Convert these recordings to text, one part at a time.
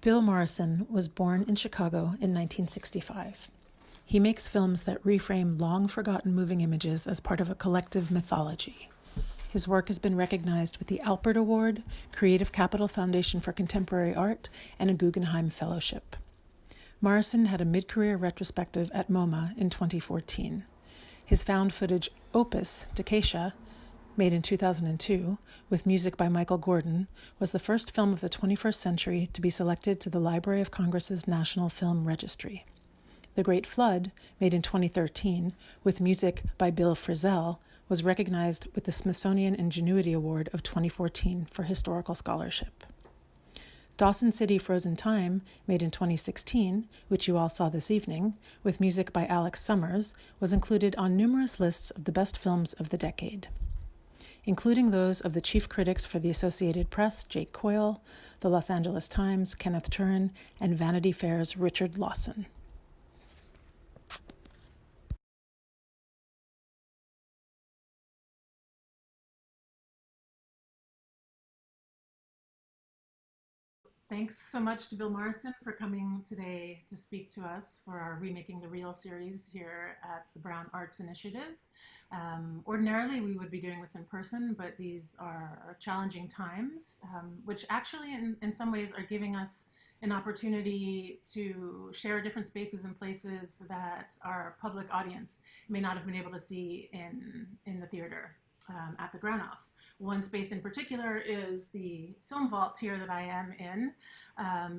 Bill Morrison was born in Chicago in 1965. He makes films that reframe long-forgotten moving images as part of a collective mythology. His work has been recognized with the Alpert Award, Creative Capital Foundation for Contemporary Art, and a Guggenheim Fellowship. Morrison had a mid-career retrospective at MoMA in 2014. His found footage opus, DECASIA, made in 2002, with music by Michael Gordon, was the first film of the 21st century to be selected to the Library of Congress's National Film Registry. The Great Flood, made in 2013, with music by Bill Frisell, was recognized with the Smithsonian Ingenuity Award of 2014 for historical scholarship. DAWSON City Frozen Time, made in 2016, which you all saw this evening, with music by Alex Summers, was included on numerous lists of the best films of the decade, including those of the chief critics for the Associated Press, Jake Coyle, the Los Angeles Times, Kenneth Turin, and Vanity Fair's Richard Lawson. Thanks so much to Bill Morrison for coming today to speak to us for our Remaking the Real series here at the Brown Arts Initiative. Ordinarily, we would be doing this in person, but these are challenging times, which actually in some ways are giving us an opportunity to share different spaces and places that our public audience may not have been able to see in the theater at the Granoff. One space in particular is the film vault here that I am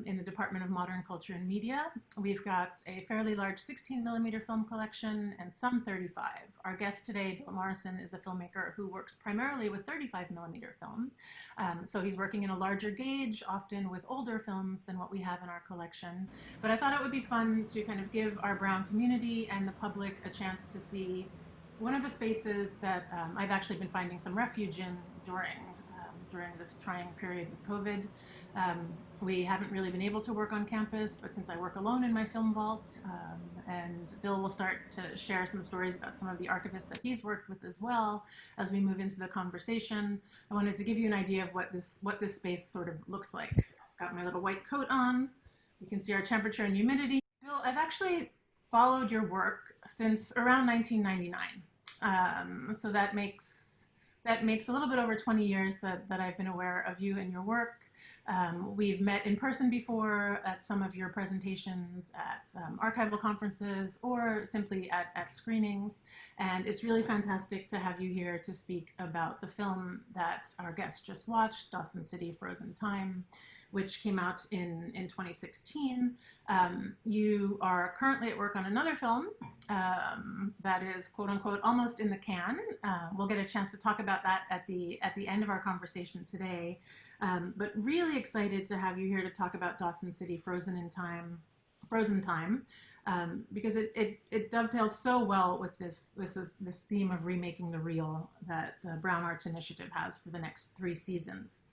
in the Department of Modern Culture and Media. We've got a fairly large 16mm film collection and some 35. Our guest today, Bill Morrison, is a filmmaker who works primarily with 35mm film. So he's working in a larger gauge, often with older films than what we have in our collection. But I thought it would be fun to kind of give our Brown community and the public a chance to see one of the spaces that I've actually been finding some refuge in during this trying period with COVID. We haven't really been able to work on campus, but since I work alone in my film vault, and Bill will start to share some stories about some of the archivists that he's worked with as well as we move into the conversation, I wanted to give you an idea of what this space sort of looks like. I've got my little white coat on. You can see our temperature and humidity. Bill, I've actually followed your work since around 1999. So that makes a little bit over 20 years that I've been aware of you and your work. We've met in person before at some of your presentations at archival conferences or simply at screenings. And it's really fantastic to have you here to speak about the film that our guest just watched, DAWSON City Frozen Time, which came out in 2016. You are currently at work on another film that is, quote unquote, almost in the can. We'll get a chance to talk about that at the end of our conversation today. But really excited to have you here to talk about DAWSON City Frozen Time, because it dovetails so well with this theme of remaking the real that the Brown Arts Initiative has for the next 3 seasons.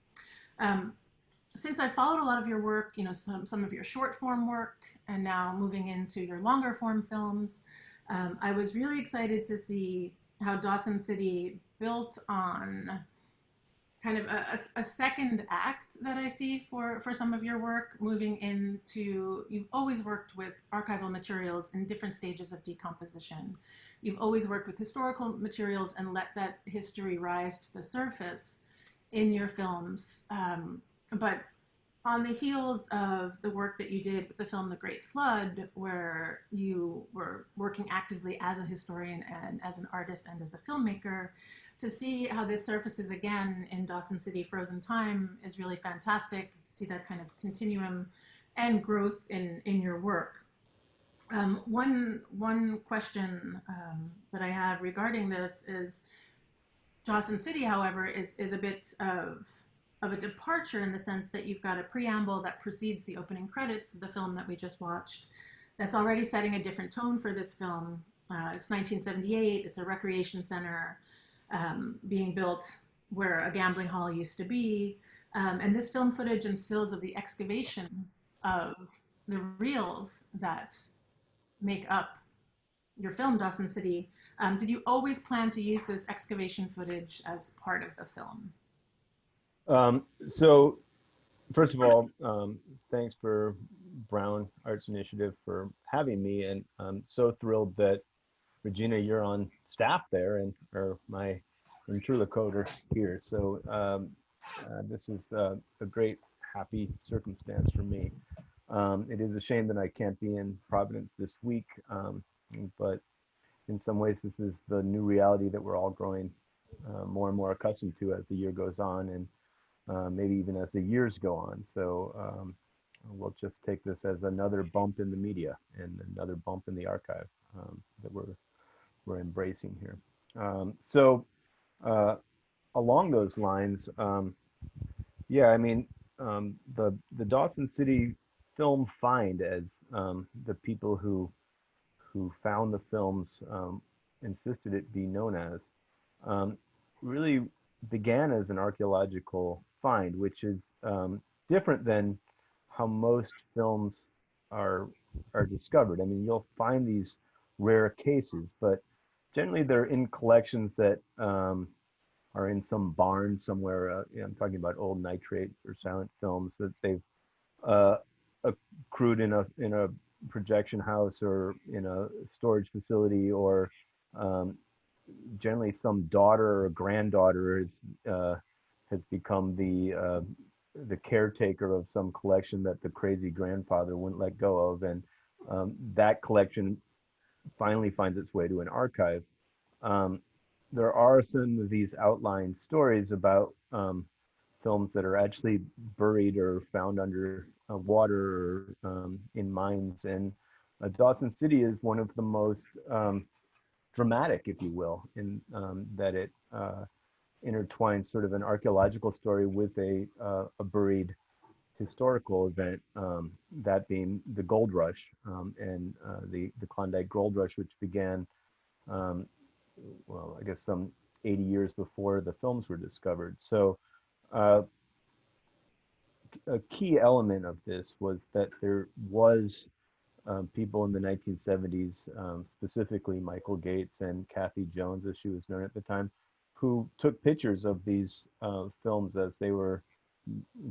Since I followed a lot of your work, some of your short form work, and now moving into your longer form films, I was really excited to see how DAWSON City built on kind of a second act that I see for some of your work, moving into, you've always worked with archival materials in different stages of decomposition. You've always worked with historical materials and let that history rise to the surface in your films. But on the heels of the work that you did with the film The Great Flood, where you were working actively as a historian and as an artist and as a filmmaker, to see how this surfaces again in DAWSON City Frozen Time is really fantastic. To see that kind of continuum and growth in your work. One question that I have regarding this is DAWSON City, however, is a bit of a departure in the sense that you've got a preamble that precedes the opening credits of the film that we just watched that's already setting a different tone for this film. It's 1978, it's a recreation center being built where a gambling hall used to be. And this film footage and stills of the excavation of the reels that make up your film, DAWSON City. Did you always plan to use this excavation footage as part of the film? So First of all, thanks for Brown Arts Initiative for having me, and I'm so thrilled that Regina, you're on staff there, and or my interlocutor here. So this is a great, happy circumstance for me. It is a shame that I can't be in Providence this week, but in some ways, this is the new reality that we're all growing more and more accustomed to as the year goes on, and maybe even as the years go on. So we'll just take this as another bump in the media and another bump in the archive that we're embracing here. So uh, along those lines, yeah, I mean, the Dawson City film find, as the people who found the films insisted it be known as, um, really began as an archaeological find, which is different than how most films are are discovered. I mean, you'll find these rare cases, but generally they're in collections that are in some barn somewhere. I'm talking about old nitrate or silent films that they've uh, accrued in a projection house or in a storage facility, or um, generally some daughter or granddaughter has become the caretaker of some collection that the crazy grandfather wouldn't let go of, and that collection finally finds its way to an archive. Um, there are some of these outlying stories about films that are actually buried or found under water or in mines. And Dawson City is one of the most dramatic, if you will, in that it intertwines sort of an archaeological story with a buried historical event, that being the gold rush and the Klondike Gold Rush, which began, um, well, I guess some 80 years before the films were discovered. So uh, a key element of this was that there was people in the 1970s, specifically Michael Gates and Kathy Jones, as she was known at the time, who took pictures of these films as they were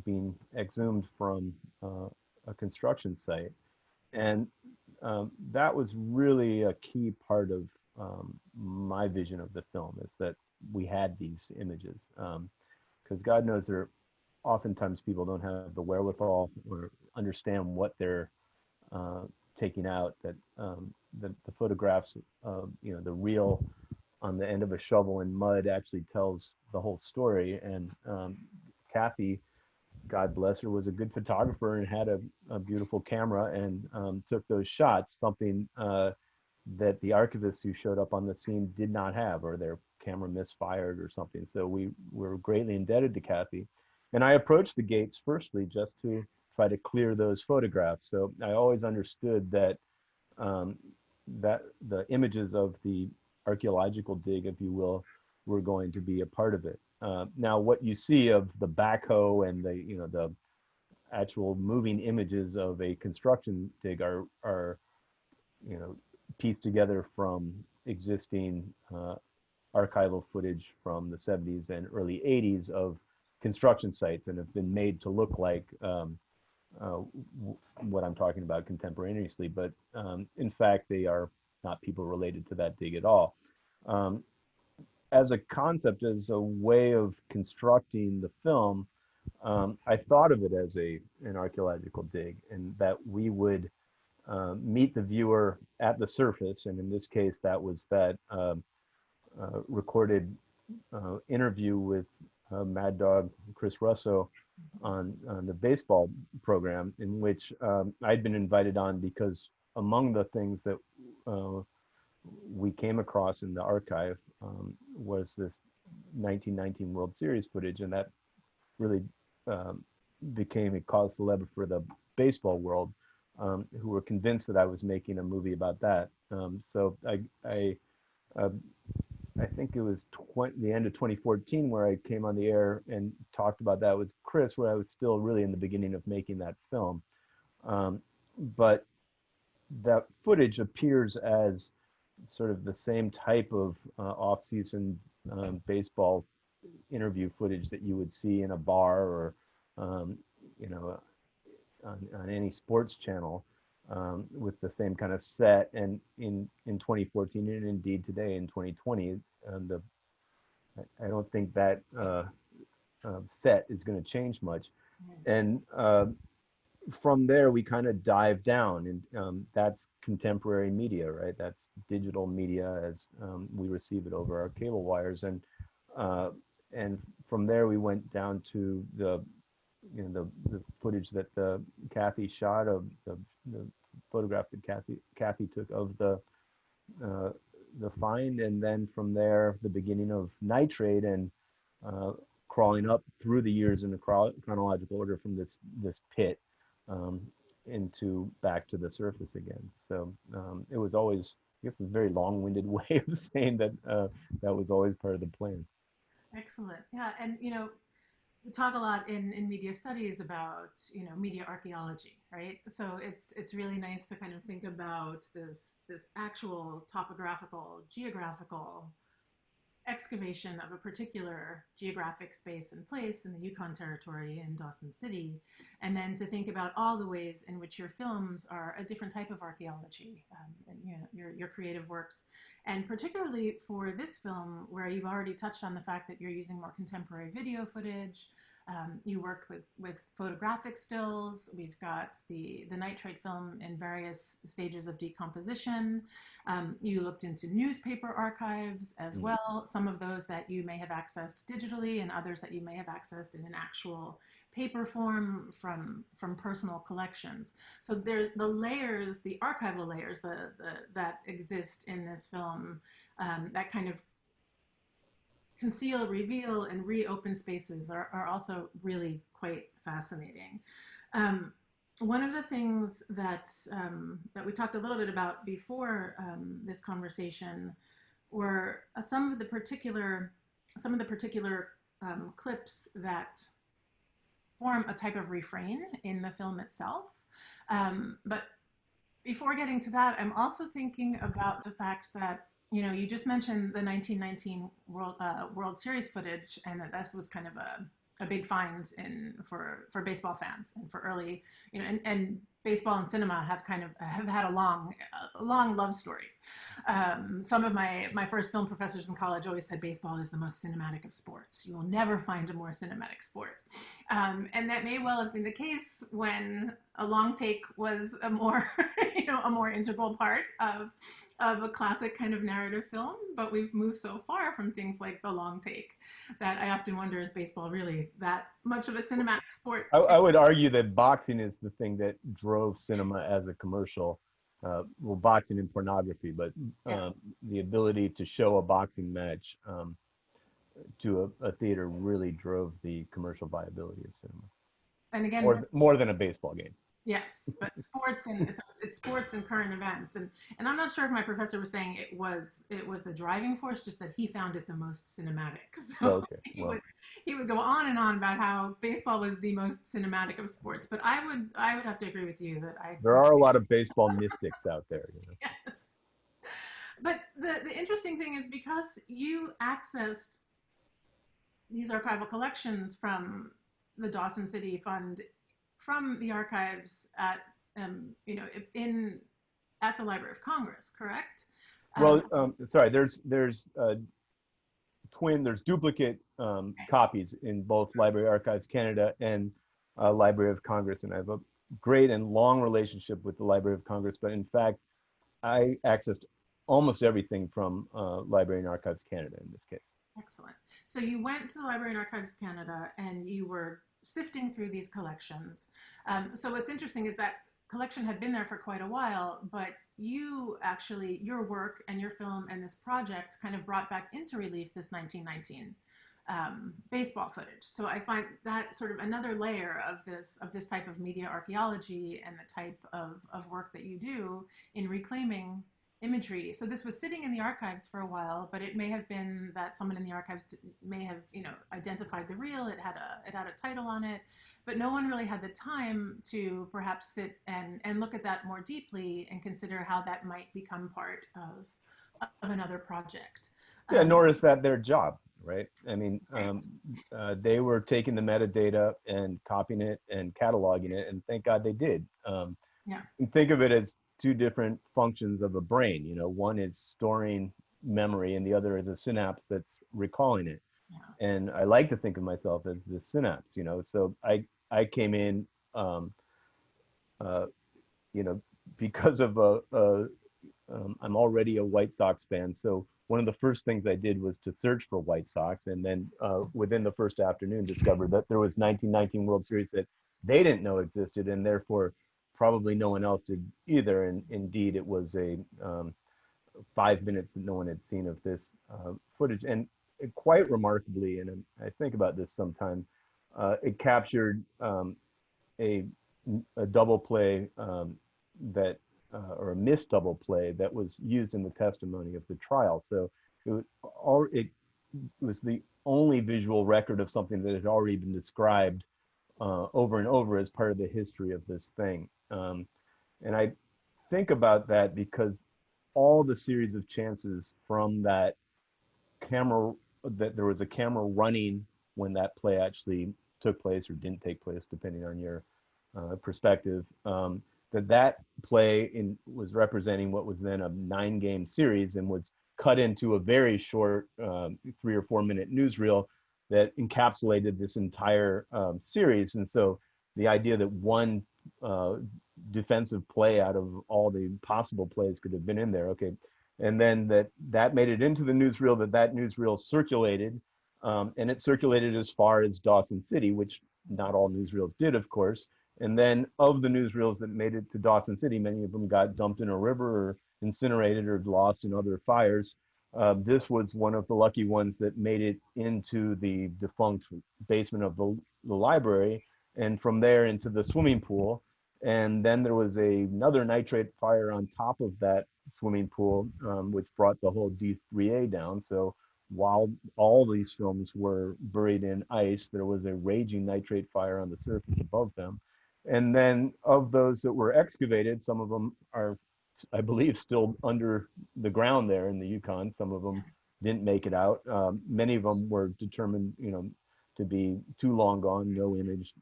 being exhumed from a construction site. And that was really a key part of my vision of the film, is that we had these images. Because God knows there oftentimes people don't have the wherewithal or understand what they're uh, taking out, that the photographs, the reel on the end of a shovel in mud actually tells the whole story. And Kathy, God bless her, was a good photographer and had a beautiful camera and took those shots, something that the archivists who showed up on the scene did not have, or their camera misfired or something. So we were greatly indebted to Kathy. And I approached the Gates firstly just to try to clear those photographs. So I always understood that um, that the images of the archaeological dig, if you will, were going to be a part of it. Now, what you see of the backhoe and the actual moving images of a construction dig are you know pieced together from existing archival footage from the 70s and early 80s of construction sites, and have been made to look like uh, what I'm talking about contemporaneously, but in fact, they are not people related to that dig at all. Um, as a concept, as a way of constructing the film, I thought of it as an archaeological dig, and that we would meet the viewer at the surface, and in this case, that was that recorded interview with Mad Dog Chris Russo on the baseball program, in which I'd been invited on because among the things that uh, we came across in the archive was this 1919 World Series footage, and that really um, became a cause célèbre for the baseball world, who were convinced that I was making a movie about that. Uh, I think it was the end of 2014 where I came on the air and talked about that with Chris, where I was still really in the beginning of making that film. Um, but that footage appears as sort of the same type of off-season baseball interview footage that you would see in a bar or um, you know, on any sports channel with the same kind of set. And in 2014 and indeed today in 2020, the I don't think that set is going to change much. And from there, we kind of dive down, and that's contemporary media, right? That's digital media as we receive it over our cable wires, uh, and from there we went down to the the footage that Kathy shot of the photograph that Kathy took of uh, the find, and then from there the beginning of nitrate and uh, crawling up through the years in the chronological order from this pit um, into back to the surface again. So it was always, I guess, a very long-winded way of saying that that was always part of the plan. Excellent. Yeah, and we talk a lot in media studies about media archaeology, right? So it's really nice to kind of think about this actual topographical, geographical excavation of a particular geographic space and place in the Yukon Territory in Dawson City, and then to think about all the ways in which your films are a different type of archaeology, and your creative works, and particularly for this film where you've already touched on the fact that you're using more contemporary video footage. You worked with photographic stills. We've got the nitrate film in various stages of decomposition. You looked into newspaper archives as well, some of those that you may have accessed digitally and others that you may have accessed in an actual paper form from personal collections. So there's the layers, the archival layers that exist in this film, that kind of conceal, reveal, and reopen spaces are also really quite fascinating. Um, One of the things that we talked a little bit about before this conversation were some of the particular clips that form a type of refrain in the film itself. But before getting to that, I'm also thinking about the fact that you just mentioned the 1919 World Series footage, and that this was kind of a big find for baseball fans and for early, and baseball and cinema have had a long love story. Some of my first film professors in college always said baseball is the most cinematic of sports. You will never find a more cinematic sport, and that may well have been the case when a long take was a more a more integral part of a classic kind of narrative film. But we've moved so far from things like the long take that I often wonder, is baseball really that much of a cinematic sport? I would argue that boxing is the thing that drove cinema as a commercial. Well, boxing and pornography, but Yeah. the ability to show a boxing match to a theater really drove the commercial viability of cinema, And again, more than a baseball game. yes, but sports, and so it's sports and current events, and I'm not sure if my professor was saying it was the driving force, just that he found it the most cinematic. So Okay, well, he would go on and on about how baseball was the most cinematic of sports. But I would have to agree with you that I there are a lot of baseball mystics out there, you know. yes. But the interesting thing is, because you accessed these archival collections from the Dawson City Fund, from the archives at in at the Library of Congress, correct? Well, sorry, there's duplicate copies in both Library Archives Canada and Library of Congress, and I have a great and long relationship with the Library of Congress. But in fact, I accessed almost everything from Library and Archives Canada in this case. Excellent. So you went to the Library and Archives Canada, and you were sifting through these collections. So what's interesting is that collection had been there for quite a while, but your work and your film and this project kind of brought back into relief this 1919 baseball footage. So I find that sort of another layer of this type of media archaeology and the type of work that you do in reclaiming imagery. So this was sitting in the archives for a while, but it may have been that someone in the archives may have identified the reel. It had a title on it, but no one really had the time to perhaps sit and look at that more deeply and consider how that might become part of another project. Yeah, nor is that their job. right? I mean, Right. they were taking the metadata and copying it and cataloging it, and thank God they did. Yeah. And think of it as two different functions of a brain. You know, one is storing memory, and the other is a synapse that's recalling it. Yeah. And I like to think of myself as the synapse. You know, so I came in, um, uh, you know, because of I'm already a White Sox fan, so one of the first things I did was to search for White Sox, and then within the first afternoon, discovered that there was 1919 World Series that they didn't know existed, and therefore probably no one else did either. And indeed, it was a 5 minutes that no one had seen of this footage, and quite remarkably, and I think about this sometimes, it captured a a double play that or a missed double play that was used in the testimony of the trial. So it was the only visual record of something that had already been described over and over as part of the history of this thing. And I think about that because all the series of chances from that camera, that there was a camera running when that play actually took place or didn't take place, depending on your perspective. That play was representing what was then a 9-game series and was cut into a very short 3 or 4 minute newsreel that encapsulated this entire series. And so the idea that one uh, defensive play out of all the possible plays could have been in there. Okay, and then that made it into the newsreel. That newsreel circulated, and it circulated as far as Dawson City, which not all newsreels did, of course. And then of the newsreels that made it to Dawson City, many of them got dumped in a river or incinerated or lost in other fires. This was one of the lucky ones that made it into the defunct basement of the library, and from there into the swimming pool. And then there was another nitrate fire on top of that swimming pool, which brought the whole D3A down. So while all these films were buried in ice, there was a raging nitrate fire on the surface above them. And then of those that were excavated, some of them are, I believe, still under the ground there in the Yukon. Some of them didn't make it out. Many of them were determined, to be too long gone, no image.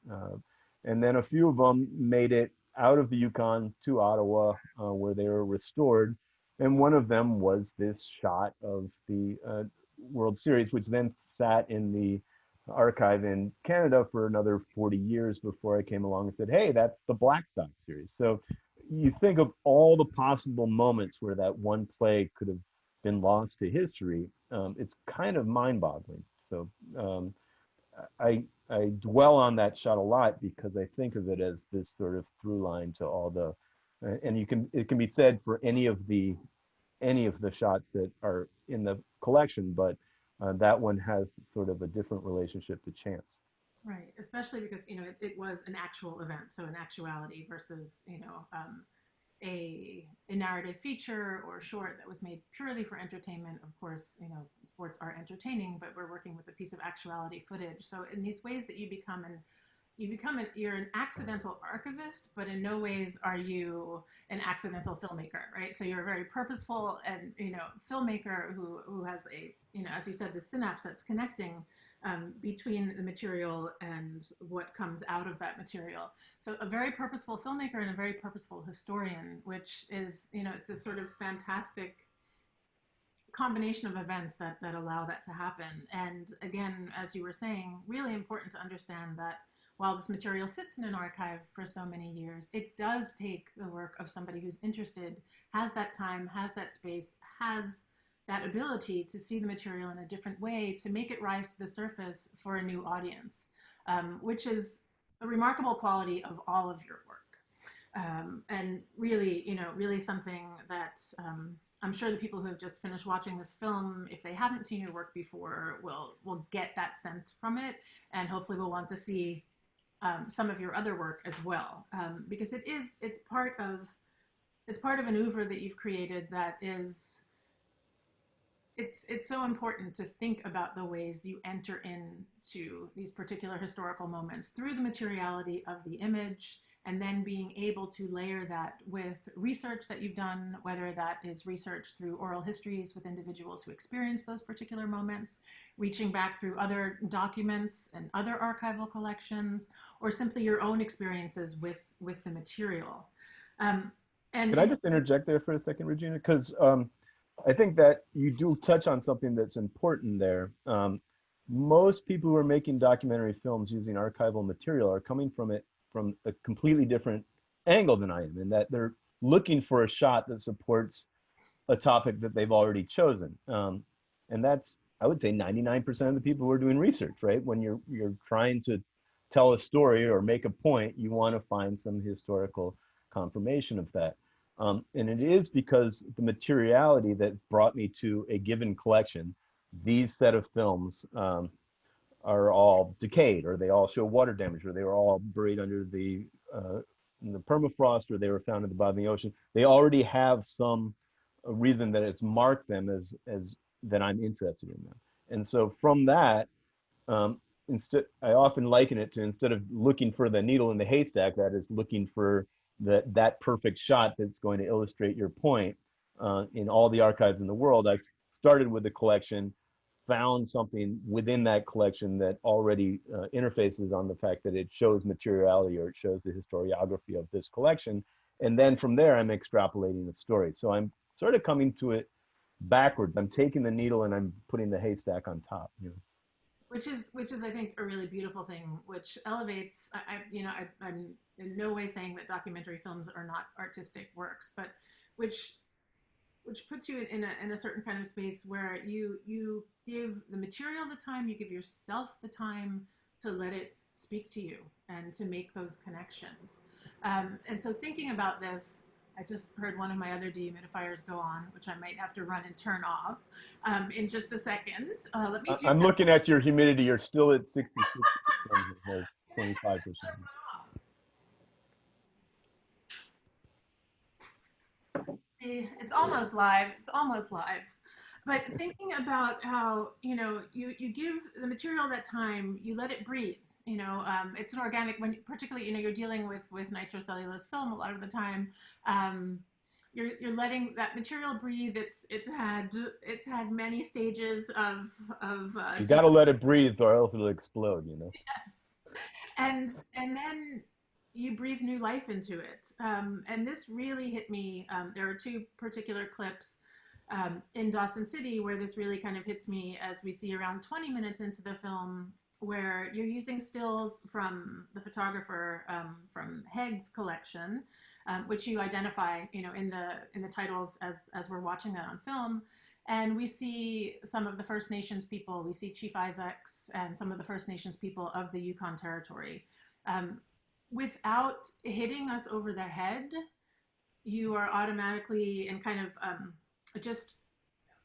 And then a few of them made it out of the Yukon to Ottawa, where they were restored. And one of them was this shot of the World Series, which then sat in the archive in Canada for another 40 years before I came along and said, hey, that's the Black Sox series. So you think of all the possible moments where that one play could have been lost to history. It's kind of mind boggling. So I dwell on that shot a lot because I think of it as this sort of through line to all the, and it can be said for any of the shots that are in the collection, but that one has sort of a different relationship to chance. Right, especially because it was an actual event, so an actuality versus a narrative feature or short that was made purely for entertainment. Of course, sports are entertaining, but we're working with a piece of actuality footage. So in these ways that you're an accidental archivist, but in no ways are you an accidental filmmaker, right? So you're a very purposeful and filmmaker who has as you said, the synapse that's connecting between the material and what comes out of that material. So a very purposeful filmmaker and a very purposeful historian, which is it's a sort of fantastic combination of events that allow that to happen. And again, as you were saying, really important to understand that while this material sits in an archive for so many years, it does take the work of somebody who's interested, has that time, has that space, has that ability to see the material in a different way, to make it rise to the surface for a new audience, which is a remarkable quality of all of your work. And really, really something that I'm sure the people who have just finished watching this film, if they haven't seen your work before, will get that sense from it, and hopefully will want to see some of your other work as well, because it's part of an oeuvre that you've created that is it's so important to think about the ways you enter into these particular historical moments through the materiality of the image and then being able to layer that with research that you've done, whether that is research through oral histories with individuals who experience those particular moments, reaching back through other documents and other archival collections, or simply your own experiences with the material. And Could I just interject there for a second, Regina? Because I think that you do touch on something that's important there. Most people who are making documentary films using archival material are coming from it from a completely different angle than I am, in that they're looking for a shot that supports a topic that they've already chosen. And that's, I would say, 99% of the people who are doing research, right? When you're trying to tell a story or make a point, you want to find some historical confirmation of that. And it is because the materiality that brought me to a given collection, these set of films, are all decayed, or they all show water damage, or they were all buried under the permafrost, or they were found at the bottom of the ocean. They already have some reason that it's marked them as that I'm interested in them. And so from that, instead, I often liken it to, instead of looking for the needle in the haystack, that is looking for that perfect shot that's going to illustrate your point, in all the archives in the world. I started with the collection, found something within that collection that already interfaces on the fact that it shows materiality, or it shows the historiography of this collection. And then from there, I'm extrapolating the story. So I'm sort of coming to it backwards. I'm taking the needle and I'm putting the haystack on top, you know. Which is I think a really beautiful thing, which elevates. I'm in no way saying that documentary films are not artistic works, but which puts you in a certain kind of space where you give the material the time, you give yourself the time to let it speak to you and to make those connections. And so thinking about this, I just heard one of my other dehumidifiers go on, which I might have to run and turn off in just a second. Let me do I'm that. looking at your humidity. You're still at 66% or 25%. See, it's almost live. It's almost live. But thinking about how, you give the material that time, you let it breathe. It's an organic, when particularly, you're dealing with nitrocellulose film a lot of the time. You're letting that material breathe. It's had many stages of You got to let it breathe, or else it'll explode, you know. yes, and then you breathe new life into it. And this really hit me. There are two particular clips in Dawson City where this really kind of hits me, as we see around 20 minutes into the film, where you're using stills from the photographer from Haig's collection, which you identify, in the titles as we're watching that on film. And we see some of the First Nations people. We see Chief Isaacs and some of the First Nations people of the Yukon Territory. Without hitting us over the head, you are automatically, and kind of just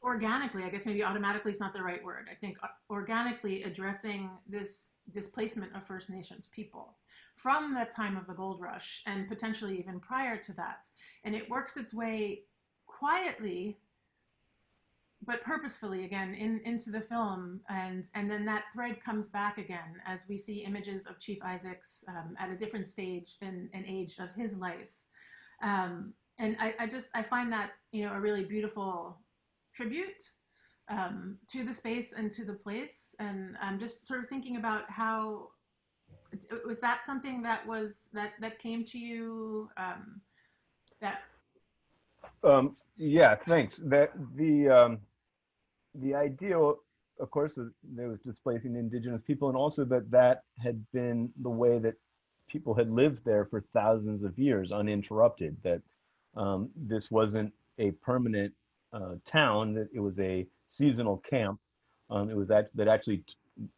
organically, I guess maybe automatically is not the right word. I think organically addressing this displacement of First Nations people from the time of the gold rush, and potentially even prior to that. And it works its way quietly but purposefully again into the film, and then that thread comes back again as we see images of Chief Isaacs at a different stage and age of his life. And I find that a really beautiful tribute to the space and to the place. And I'm just sort of thinking about how, was that something that came to you, that Yeah, thanks. The ideal, of course, there was displacing indigenous people, and also that had been the way that people had lived there for thousands of years uninterrupted, that this wasn't a permanent town, that it was a seasonal camp. It was that actually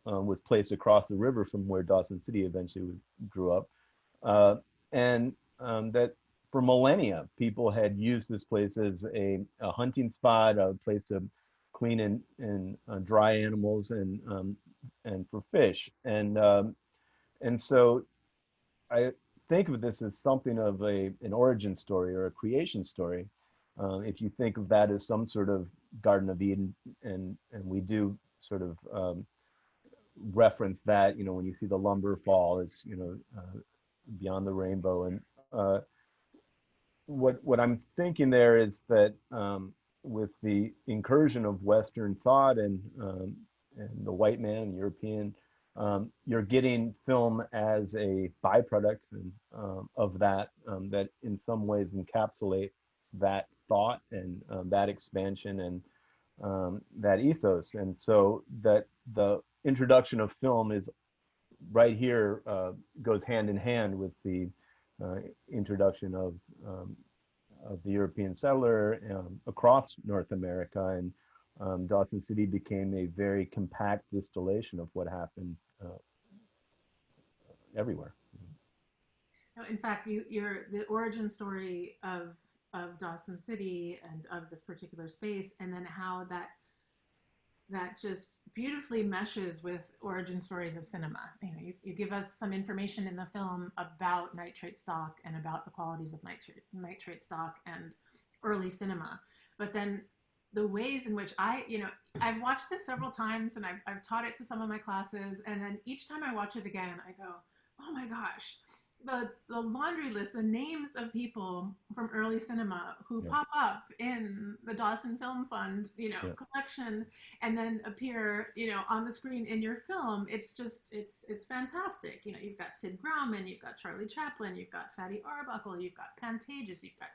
was placed across the river from where Dawson City eventually grew up. And that for millennia, people had used this place as a hunting spot, a place to clean and dry animals, and for fish. And so I think of this as something of an origin story or a creation story. If you think of that as some sort of Garden of Eden, and we do sort of reference that, when you see the lumber fall, it's beyond the rainbow. And what I'm thinking there is that with the incursion of Western thought and the white man, European, you're getting film as a byproduct of that that in some ways encapsulate that thought and that expansion and that ethos. And so that the introduction of film is right here, goes hand in hand with the introduction of the European settler across North America. And Dawson City became a very compact distillation of what happened everywhere. No, in fact, you're the origin story of Dawson City and of this particular space, and then how that just beautifully meshes with origin stories of cinema. You give us some information in the film about nitrate stock and about the qualities of nitrate stock and early cinema, but then the ways in which I've watched this several times and I've taught it to some of my classes, and then each time I watch it again, I go, oh my gosh, the laundry list, the names of people from early cinema who pop up in the Dawson Film Fund, collection, and then appear, on the screen in your film. It's just, it's fantastic. You've got Sid Grauman, you've got Charlie Chaplin, you've got Fatty Arbuckle, you've got Pantages, you've got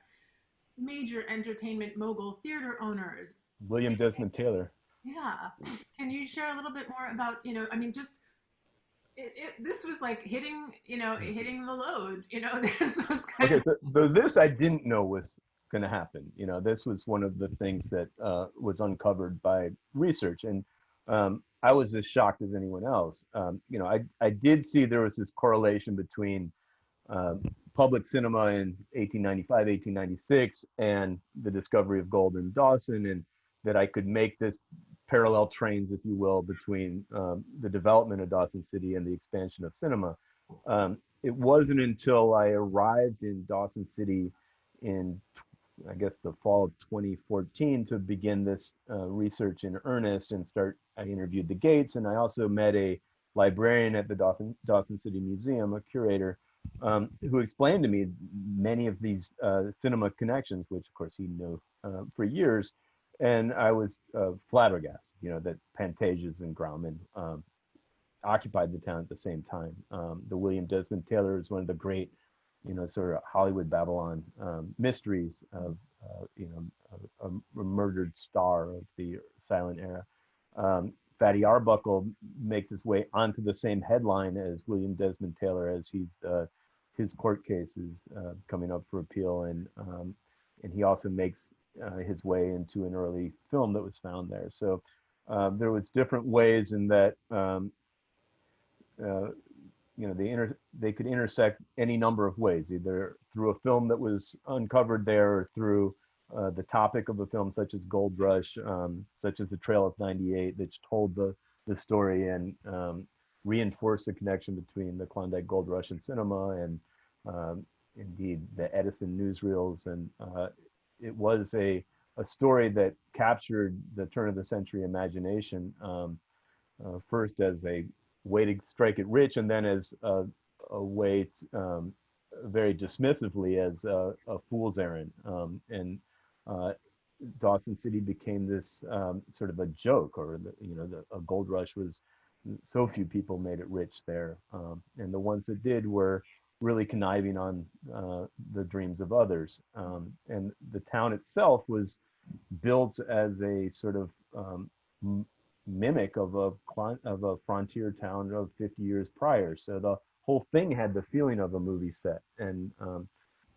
major entertainment mogul theater owners. William Desmond Taylor. Yeah. Can you share a little bit more about, just this was like hitting the load. This was kind of. So this I didn't know was going to happen. This was one of the things that was uncovered by research, and I was as shocked as anyone else. I did see there was this correlation between public cinema in 1895, 1896, and the discovery of gold in Dawson, and that I could make this parallel trains, if you will, between the development of Dawson City and the expansion of cinema. It wasn't until I arrived in Dawson City in, I guess, the fall of 2014 to begin this research in earnest and I interviewed the Gates, and I also met a librarian at the Dawson City Museum, a curator, who explained to me many of these cinema connections, which of course he knew for years. And I was flabbergasted, that Pantages and Grauman occupied the town at the same time. The William Desmond Taylor is one of the great, sort of Hollywood Babylon mysteries of, a murdered star of the silent era. Fatty Arbuckle makes his way onto the same headline as William Desmond Taylor as his court case is coming up for appeal, and he also makes his way into an early film that was found there. So there was different ways in that they could intersect any number of ways, either through a film that was uncovered there, or through the topic of a film such as Gold Rush, such as The Trail of '98, that told the story and reinforced the connection between the Klondike Gold Rush and cinema, and indeed the Edison newsreels. And it was a story that captured the turn of the century imagination, first as a way to strike it rich, and then as a way very dismissively as a fool's errand. And Dawson City became this sort of a joke, or a gold rush was, so few people made it rich there, and the ones that did were really conniving on the dreams of others. And the town itself was built as a sort of mimic of a frontier town of 50 years prior. So the whole thing had the feeling of a movie set, and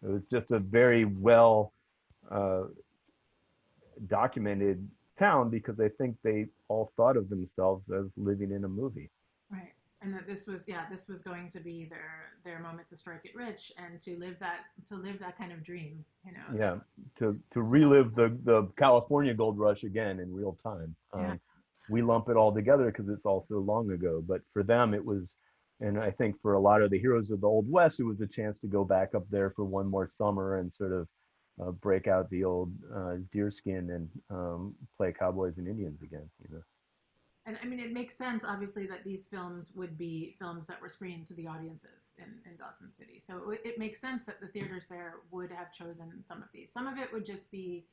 it was just a very well documented town, because I think they all thought of themselves as living in a movie. Right, and that this was going to be their moment to strike it rich and to live that kind of dream, Yeah, to relive the California gold rush again in real time. Yeah. We lump it all together because it's all so long ago, but for them it was, and I think for a lot of the heroes of the Old West, it was a chance to go back up there for one more summer and sort of break out the old deerskin and play cowboys and Indians again. And I mean, it makes sense, obviously, that these films would be films that were screened to the audiences in Dawson City. So it makes sense that the theaters there would have chosen some of these. Some of it would just be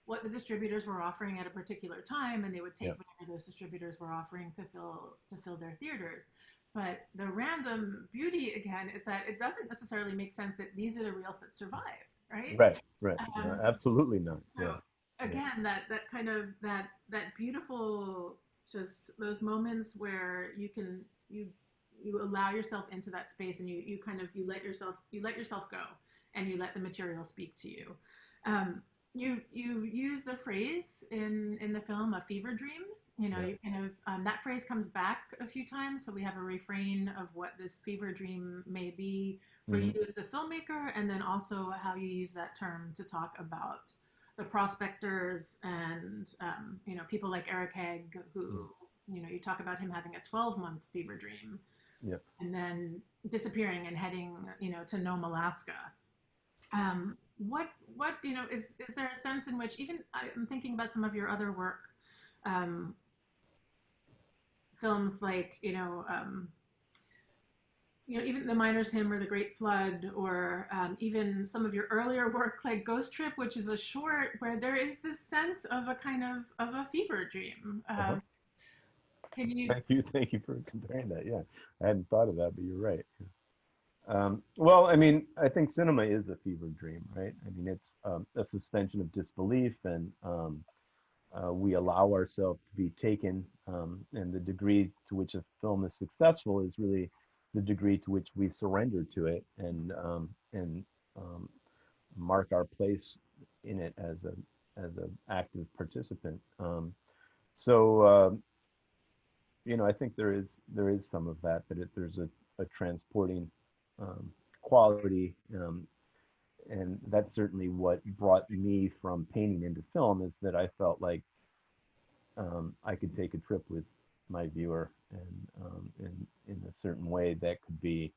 what the distributors were offering at a particular time, and they would Yeah. take whatever those distributors were offering to fill their theaters. But the random beauty again is that it doesn't necessarily make sense that these are the reels that survived, right? Right. Right. No, Um, absolutely not. so Yeah. Yeah. again, that kind of that beautiful, just those moments where you allow yourself into that space, and you kind of you let yourself go, and you let the material speak to you. Um, you use the phrase in the film, a fever dream. You know, Yeah. you kind of that phrase comes back a few times, so we have a refrain of what this fever dream may be for you Hmm. as the filmmaker, and then also how you use that term to talk about the prospectors and you know, people like Eric Haig, who, you know, you talk about him having a 12-month fever dream Yeah. and then disappearing and heading, you know, to Nome, Alaska. What you know, is there a sense in which, even I'm thinking about some of your other work, um, films like, you know, even the Miner's Hymn or the Great Flood, or even some of your earlier work like Ghost Trip, which is a short where there is this sense of a kind of a fever dream. Uh-huh. Can you? Thank you. Thank you for comparing that. Yeah. I hadn't thought of that, but you're right. Well, I mean, I think cinema is a fever dream, right? I mean, it's a suspension of disbelief, and we allow ourselves to be taken, and the degree to which a film is successful is really the degree to which we surrender to it, and um, mark our place in it as a active participant. So you know, I think there is some of that, there's a transporting um, quality, and that's certainly what brought me from painting into film, is that I felt like I could take a trip with my viewer, and in a certain way that could be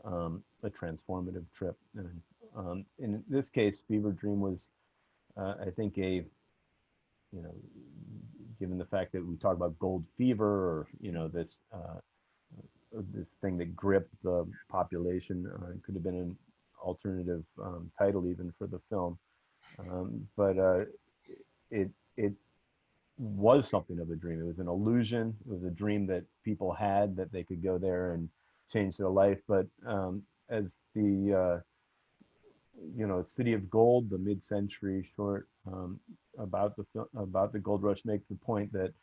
a transformative trip. And in this case, Fever Dream was, I think, given the fact that we talk about gold fever, or this thing that gripped the population, it could have been an alternative title even for the film. But it was something of a dream. It was an illusion. It was a dream that people had, that they could go there and change their life. But as the City of Gold, the mid-century short about the gold rush, makes the point that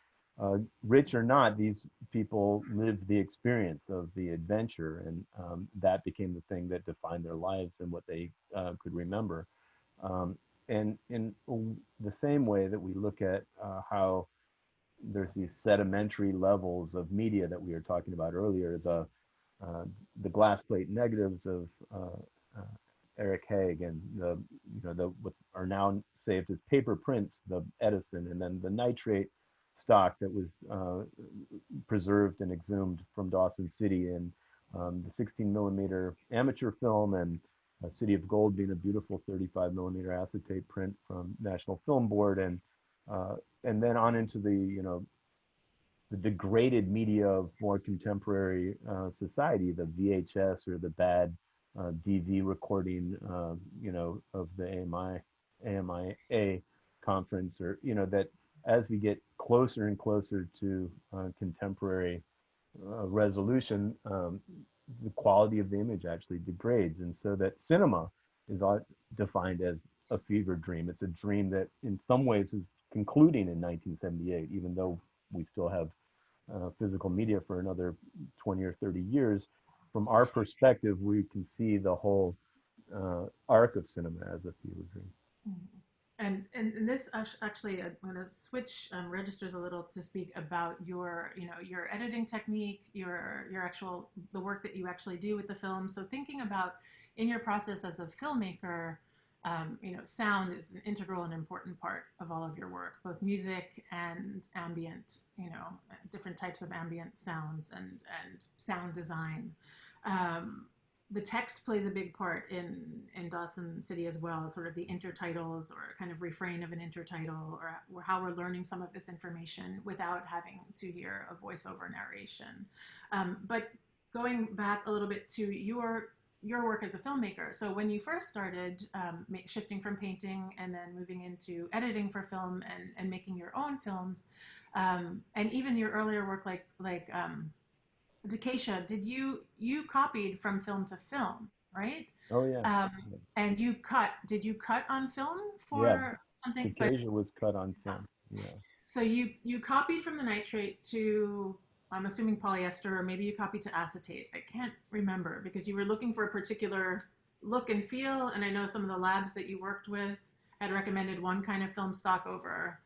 rich or not, these people lived the experience of the adventure, and that became the thing that defined their lives and what they could remember. Um, and in the same way that we look at how there's these sedimentary levels of media that we were talking about earlier, uh, the glass plate negatives of Eric Haig, and the what are now saved as paper prints, the Edison, and then the nitrate stock that was preserved and exhumed from Dawson City, and the 16 millimeter amateur film, and City of Gold being a beautiful 35 millimeter acetate print from National Film Board, uh, and then on into the degraded media of more contemporary society, the VHS or the bad DV recording, of the AMIA conference, or that as we get closer and closer to contemporary resolution, the quality of the image actually degrades, and so that cinema is defined as a fever dream. It's a dream that, in some ways, is concluding in 1978, even though we still have physical media for another 20 or 30 years. From our perspective, we can see the whole arc of cinema as a fever dream. And this actually, I'm going to switch registers a little to speak about your, you know, your editing technique, your actual, the work that you actually do with the film. So thinking about in your process as a filmmaker, you know, sound is an integral and important part of all of your work, both music and ambient, you know, different types of ambient sounds and sound design. Um, the text plays a big part in Dawson City as well, sort of the intertitles or kind of refrain of an intertitle, or how we're learning some of this information without having to hear a voiceover narration. But going back a little bit to your work as a filmmaker. So when you first started shifting from painting and then moving into editing for film and making your own films, and even your earlier work like DECASIA, you copied from film to film, right? Oh yeah. Um, and did you cut on film Yeah. for something? But DECASIA was cut on film. Yeah. so you copied from the nitrate to, I'm assuming polyester, or maybe you copied to acetate. I can't remember because you were looking for a particular look and feel, and I know some of the labs that you worked with had recommended one kind of film stock over.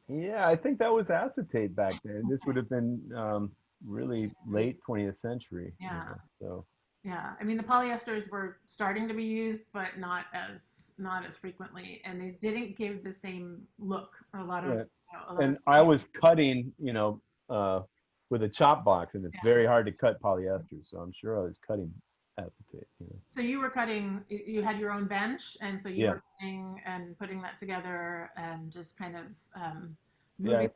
Yeah, I think that was acetate back then. This would Okay. have been really late 20th century, Yeah. so Yeah, I mean the polyesters were starting to be used, but not as frequently, and they didn't give the same look. A lot of yeah. a lot of And I was cutting, uh, with a chop box, and it's yeah. very hard to cut polyester, so I'm sure I was cutting acetate. So you were cutting. You had your own bench, and so you Yeah, were cutting and putting that together, and just kind of yeah. moving.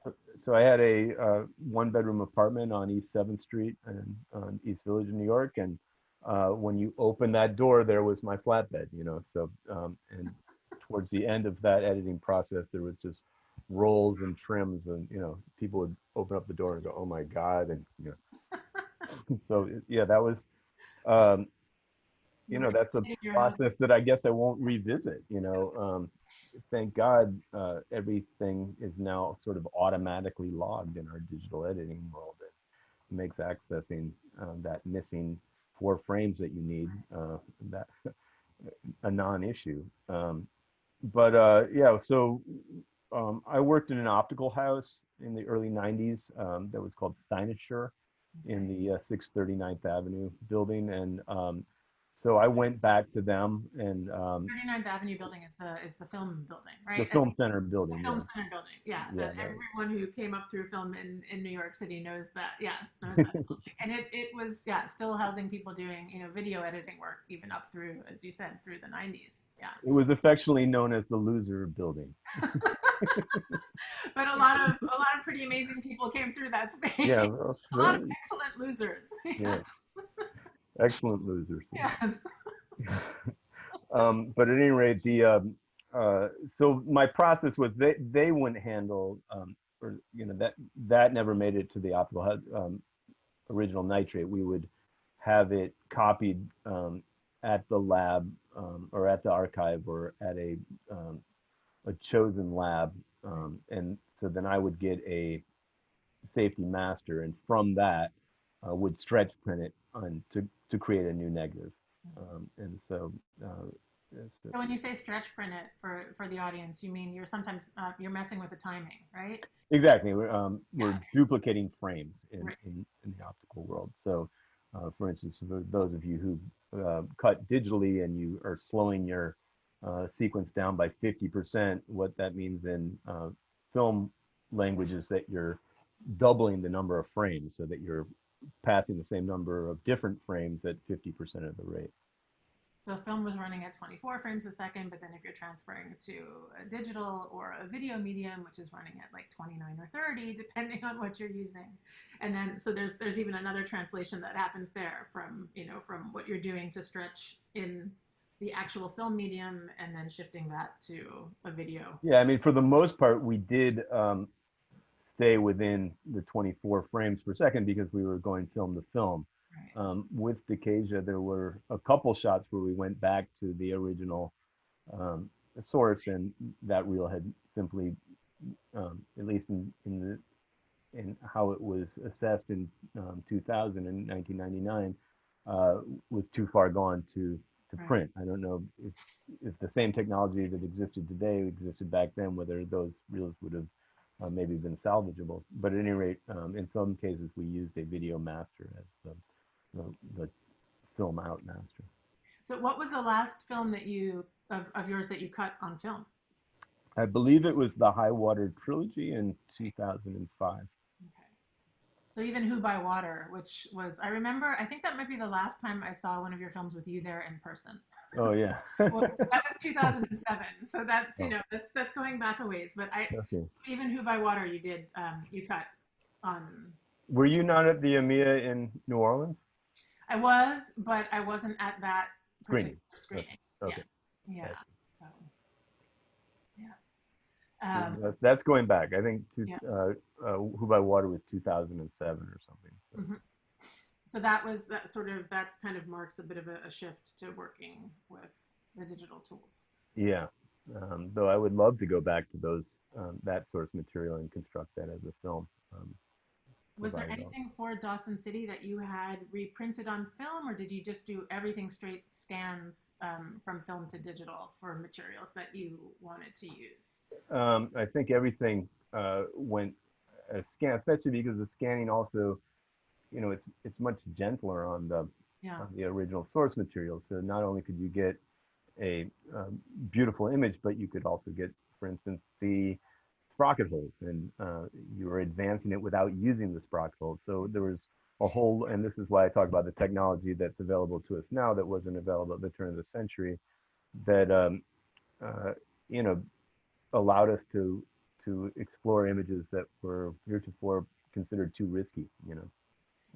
So I had a one-bedroom apartment on East 7th Street and on East Village in New York, and when you open that door, there was my flatbed. So and towards the end of that editing process, there was just rolls and trims, and people would open up the door and go, "Oh my God!" And so yeah, that was um, You were that's a getting your house. process that I guess I won't revisit. Thank God everything is now sort of automatically logged in our digital editing world. It makes accessing that missing 4 frames that you need that a non-issue. But yeah, so I worked in an optical house in the early 90s that was called Cynosure in Okay. the 639th Avenue building. And so I went back to them and 39th Avenue building is the film building, the right? Film Center building. Film Yeah. Center building. Yeah, Yeah. that everyone who came up through film in New York City knows that. Yeah, knows that building. And it was, yeah, still housing people doing video editing work even up through, as you said, through the 90s. Yeah. It was affectionately known as the Loser Building. But a lot of pretty amazing people came through that space. Yeah. A lot of excellent losers. Yeah. Yeah. Excellent losers. Yes. But at any rate, so my process was they wouldn't handle or that never made it to the optical original nitrate. We would have it copied at the lab or at the archive or at a chosen lab, and so then I would get a safety master, and from that would stretch print it to create a new negative. And so So when you say stretch print it for the audience, you mean you're sometimes you're messing with the timing, right? exactly, we're Yeah. duplicating frames in, Right. in, in the optical world. So for instance, for those of you who cut digitally and you are slowing your sequence down by 50%, what that means in film language is that you're doubling the number of frames so that you're passing the same number of different frames at 50% of the rate. So film was running at 24 frames a second, but then if you're transferring to a digital or a video medium, which is running at like 29 or 30, depending on what you're using, and then so there's even another translation that happens there from what you're doing to stretch in the actual film medium, and then shifting that to a video. Yeah, I mean, for the most part, we did stay within the 24 frames per second because we were going film to film. Right. With DECASIA, there were a couple shots where we went back to the original source, and that reel had simply, at least in how it was assessed in 2000 and 1999, was too far gone to Right. print. I don't know if the same technology that existed today existed back then, whether those reels would have maybe been salvageable. But at any rate, in some cases, we used a video master as the film out master. So what was the last film that of yours that you cut on film? I believe it was the High Water trilogy in 2005. Okay. So even Who by Water, which was, I remember, I think that might be the last time I saw one of your films with you there in person. Oh yeah. Well, that was 2007. So that's, Oh, that's going back a ways. But okay. even Who by Water, you did, you cut on. Were you not at the EMEA in New Orleans? I was, but I wasn't at that particular Screening. Okay. screening. Yeah. Okay. Yeah. Gotcha. So, yes. So Um, that's going back. I think yes. Who by Water was 2007 or something. So. Mhm. So that was that sort of, that kind of marks a bit of a shift to working with the digital tools. Yeah. Though I would love to go back to those that source material and construct that as a film, Was there provided all. anything for Dawson City that you had reprinted on film, or did you just do everything straight scans from film to digital for materials that you wanted to use? I think everything went scan, especially because the scanning also, it's much gentler Yeah. on the original source material. So not only could you get a beautiful image, but you could also get, for instance, the sprocket holes, and you were advancing it without using the sprocket holes. So there was a whole, and this is why I talk about the technology that's available to us now that wasn't available at the turn of the century, that uh, you know allowed us to explore images that were heretofore considered too risky.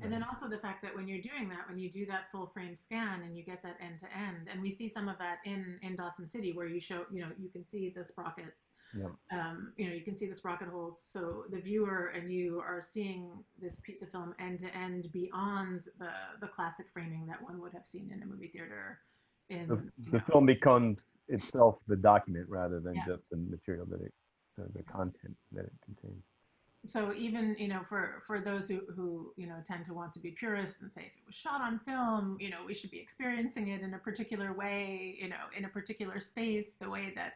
And then also the fact that when you're doing that, when you do that full frame scan and you get that end to end, and we see some of that in Dawson City where you show, you can see the sprockets, Yeah. you can see the sprocket holes. So the viewer and you are seeing this piece of film end to end beyond the classic framing that one would have seen in a movie theater. the, In the film becomes itself the document rather than yeah. just the material the content that it contains. So even for those who tend to want to be purist and say if it was shot on film, we should be experiencing it in a particular way, in a particular space, the way that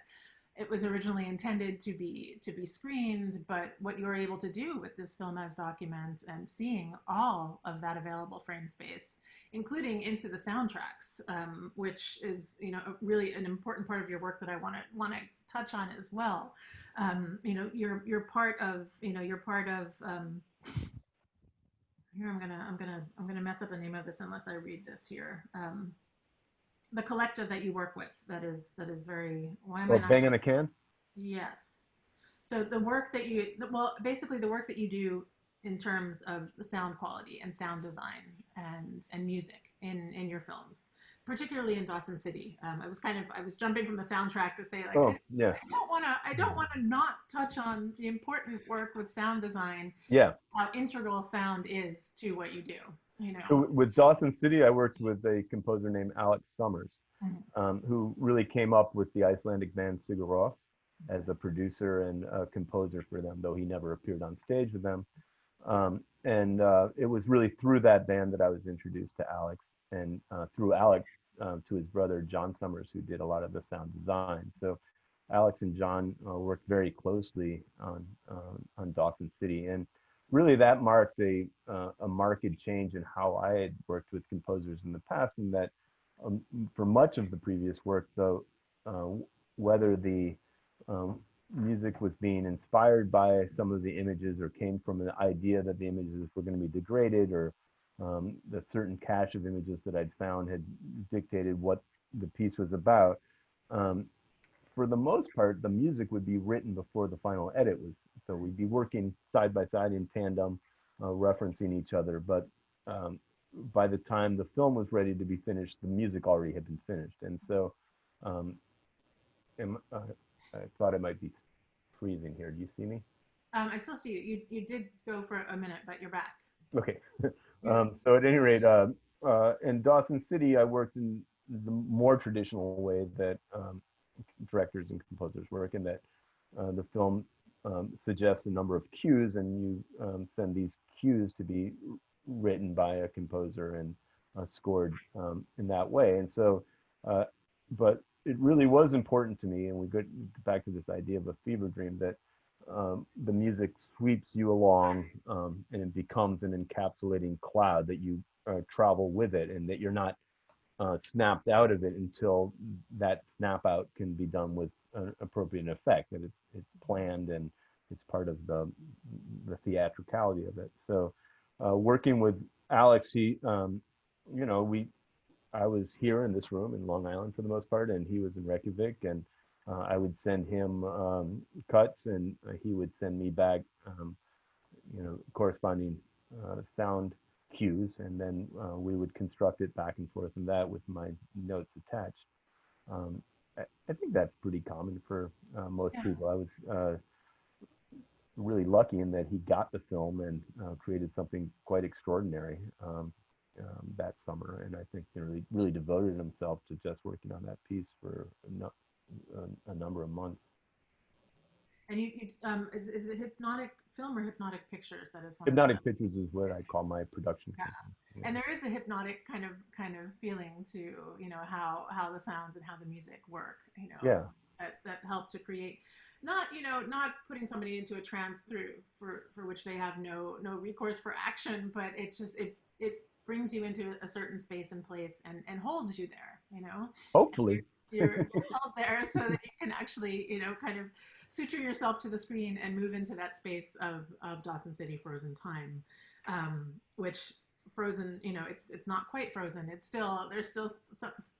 it was originally intended to be screened. But what you're able to do with this film as document and seeing all of that available frame space, including into the soundtracks, which is really an important part of your work that I want to touch on as well. You're part of here. I'm gonna mess up the name of this unless I read this here. The collective that you work with, that is very, why am Oh, I not, bang on a can. yes. So the work that you, well, basically the work that you do in terms of the sound quality and sound design and music in your films, particularly in Dawson City. I was jumping from the soundtrack to say, like, Oh yeah. I don't want to not touch on the important work with sound design, Yeah. how integral sound is to what you do. You So know. with Dawson City, I worked with a composer named Alex Summers, Mhm. who really came up with the Icelandic band Sigur Rós as a producer and a composer for them, though he never appeared on stage with them. And it was really through that band that I was introduced to Alex, and through Alex to his brother John Summers, who did a lot of the sound design. So Alex and John worked very closely on Dawson City, and really that marked a marked change in how I had worked with composers in the past. In that, for much of the previous work, though, uh, whether the um, music was being inspired by some of the images or came from an idea that the images were going to be degraded, or the certain cache of images that I'd found had dictated what the piece was about. Um, for the most part, the music would be written before the final edit was. So we'd be working side by side in tandem, referencing each other. But um, by the time the film was ready to be finished, the music already had been finished. And so um, I thought I might be freezing here. Do you see me? I still see you. You did go for a minute, but you're back. Okay. You're, So at any rate, in Dawson City, I worked in the more traditional way that directors and composers work, in that the film suggests a number of cues, and you send these cues to be written by a composer and scored in that way. And so, but it really was important to me, and we get back to this idea of a fever dream, that the music sweeps you along, and it becomes an encapsulating cloud that you travel with it, and that you're not snapped out of it until that snap out can be done with an appropriate effect, that it's planned and it's part of the theatricality of it. So working with Alex, you know, I was here in this room in Long Island for the most part, and he was in Reykjavik, and I would send him cuts, and he would send me back, you know, corresponding sound cues, and then we would construct it back and forth and that with my notes attached. Um, I think that's pretty common for most Yeah. people. I was really lucky in that he got the film and created something quite extraordinary that summer, and I think he really devoted himself to just working on that piece for a number of months. And is it hypnotic film or hypnotic pictures? That is one of the. Hypnotic Pictures is what I call my production Yeah. company. Yeah. And there is a hypnotic kind of feeling to, how the sounds and how the music work, Yeah. that help to create, not, not putting somebody into a trance through for which they have no recourse for action, but it brings you into a certain space and place and holds you there, Hopefully. you're held there so that you can actually, kind of suture yourself to the screen and move into that space of Dawson City frozen time, which frozen, it's not quite frozen. It's still, there's still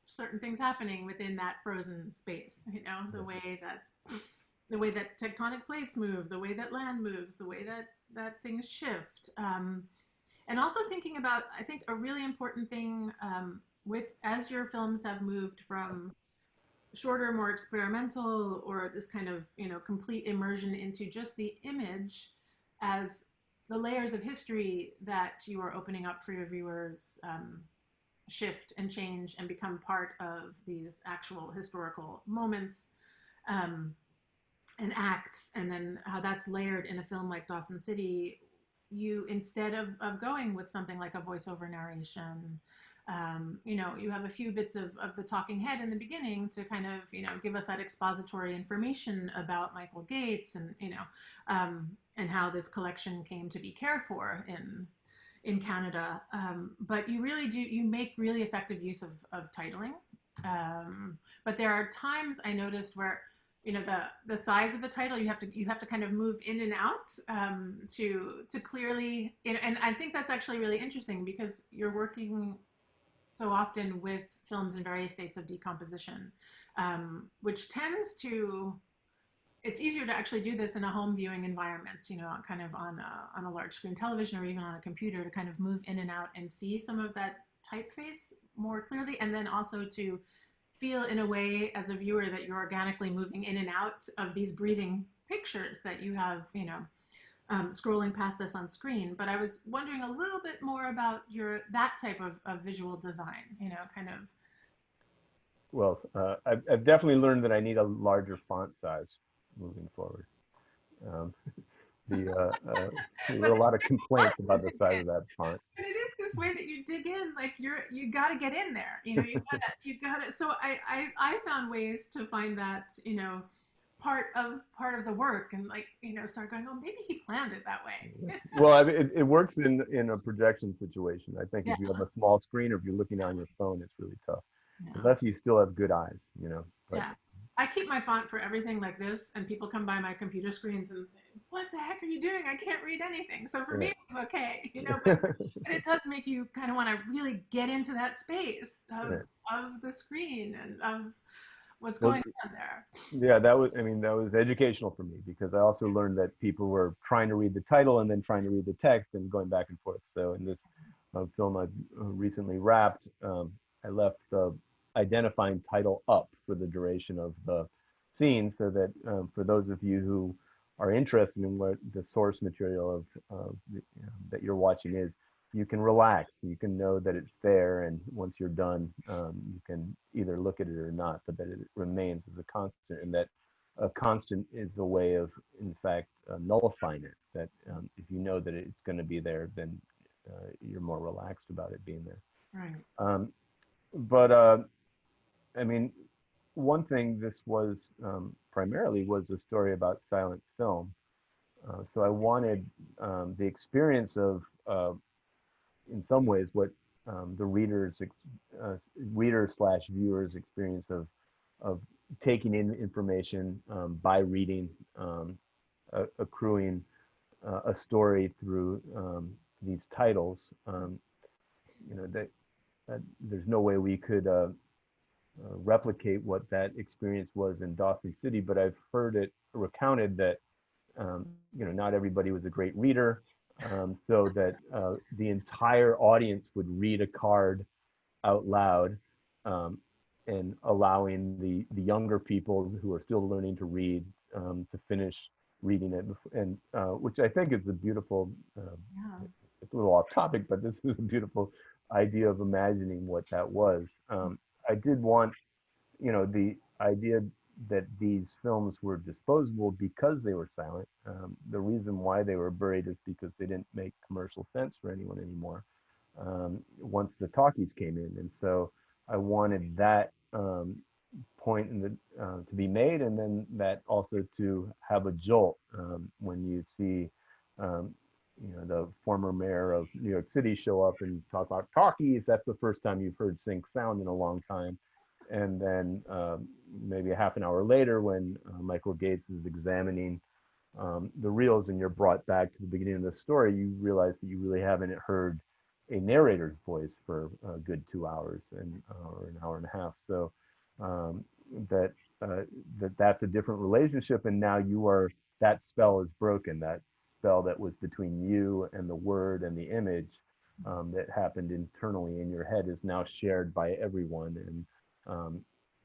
certain things happening within that frozen space, the way that tectonic plates move, the way that land moves, the way that things shift. And also thinking about, I think a really important thing, with as your films have moved from shorter, more experimental, or this kind of, complete immersion into just the image as the layers of history that you are opening up for your viewers, shift and change and become part of these actual historical moments, um, and acts, and then how that's layered in a film like Dawson City. You, instead of going with something like a voiceover narration, you have a few bits of the talking head in the beginning to kind of, give us that expository information about Michael Gates, and, and how this collection came to be cared for in Canada. But you make really effective use of titling. But there are times I noticed where, the size of the title, you have to kind of move in and out, to clearly, and I think that's actually really interesting because you're working so often with films in various states of decomposition, which tends to, it's easier to actually do this in a home viewing environment, kind of on a large screen television or even on a computer, to kind of move in and out and see some of that typeface more clearly, and then also to feel in a way as a viewer that you're organically moving in and out of these breathing pictures that you have, scrolling past us on screen. But I was wondering a little bit more about that type of visual design, kind of. Well, I've definitely learned that I need a larger font size moving forward. Um, there were But a it's lot of complaints fun about to the dig size in. of that font. But it is this way that you dig in, like you got to get in there. You got to. So I found ways to find that, part of the work, and, like, start going, oh, maybe he planned it that way. Well, I mean, it works in a projection situation. I think Yeah. if you have a small screen or if you're looking on your phone, it's really tough. No. Unless you still have good eyes, you know. But Yeah. I keep my font for everything like this, and people come by my computer screens and say, what the heck are you doing? I can't read anything. So for me, it's okay, but it does make you kind of want to really get into that space of, yeah. of the screen and of what's Well, going on there. yeah, I mean, that was educational for me because I also learned that people were trying to read the title and then trying to read the text and going back and forth. So in this film I recently wrapped, I left the identifying title up for the duration of the scene so that for those of you who are interested in what the source material that you're watching is, you can relax. You can know that it's there, and once you're done, you can either look at it or not, but that it remains as a constant, and that a constant is a way of, in fact, nullifying it. That if you know that it's going to be there, then you're more relaxed about it being there. Right. But I mean, one thing this was primarily was a story about silent film. So I wanted the experience of in some ways what the reader slash viewers experience of taking in information by reading, accruing a story through these titles. You know, that there's no way we could replicate what that experience was in Dawson City, but I've heard it recounted that you know, not everybody was a great reader, so that the entire audience would read a card out loud, um, and allowing the younger people who are still learning to read to finish reading it, and which I think is a beautiful. Yeah. It's a little off topic, but this is a beautiful idea of imagining what that was. I did want, you know, the idea that these films were disposable because they were silent. The reason why they were buried is because they didn't make commercial sense for anyone anymore once the talkies came in, and so I wanted that point in the to be made, and then that also to have a jolt when you see. You know, the former mayor of New York City show up and talk about talkies. That's the first time you've heard sync sound in a long time. And then maybe a half an hour later, when Michael Gates is examining the reels and you're brought back to the beginning of the story, you realize that you really haven't heard a narrator's voice for a good 2 hours or an hour and a half. So um, that that's a different relationship, and now you are, that spell is broken. That spell that was between you and the word and the image that happened internally in your head is now shared by everyone, um,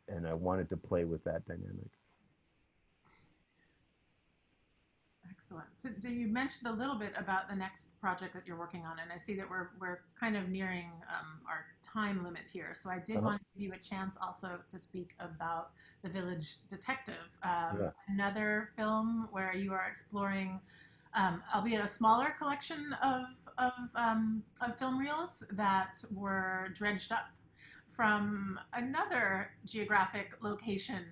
and I wanted to play with that dynamic. Excellent. So, you mentioned a little bit about the next project that you're working on, and I see that we're kind of nearing our time limit here. So, I did Uh-huh. want to give you a chance also to speak about The Village Detective, Yeah. another film where you are exploring, albeit a smaller collection of film reels that were dredged up from another geographic location.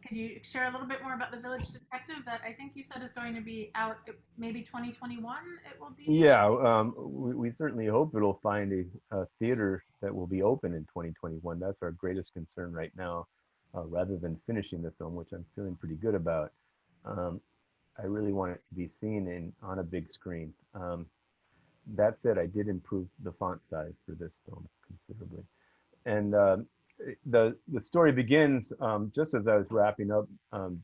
Can you share a little bit more about The Village Detective that I think you said is going to be out maybe 2021 it will be? Yeah, we certainly hope it'll find a theater that will be open in 2021. That's our greatest concern right now, rather than finishing the film, which I'm feeling pretty good about. Um, I really want it to be seen on a big screen. That said, I did improve the font size for this film considerably. And the story begins just as I was wrapping up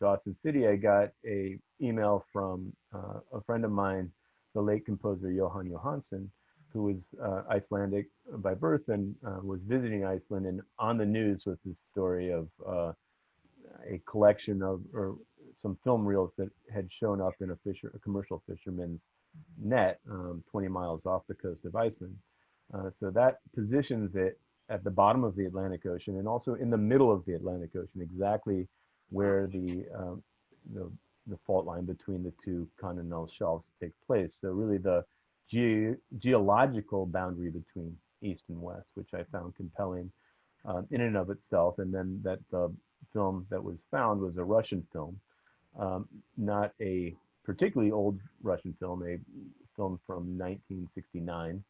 Dawson City. I got a email from a friend of mine, the late composer Johan Johansson, who was Icelandic by birth and was visiting Iceland. And on the news was this story of a collection of or some film reels that had shown up in a commercial fisherman's net 20 miles off the coast of Iceland. So that positions it at the bottom of the Atlantic Ocean and also in the middle of the Atlantic Ocean, exactly Wow. where the, the fault line between the two continental shelves takes place. So really the geological boundary between east and west, which I found compelling in and of itself. And then that the film that was found was a Russian film, not a particularly old Russian film, a film from 1969.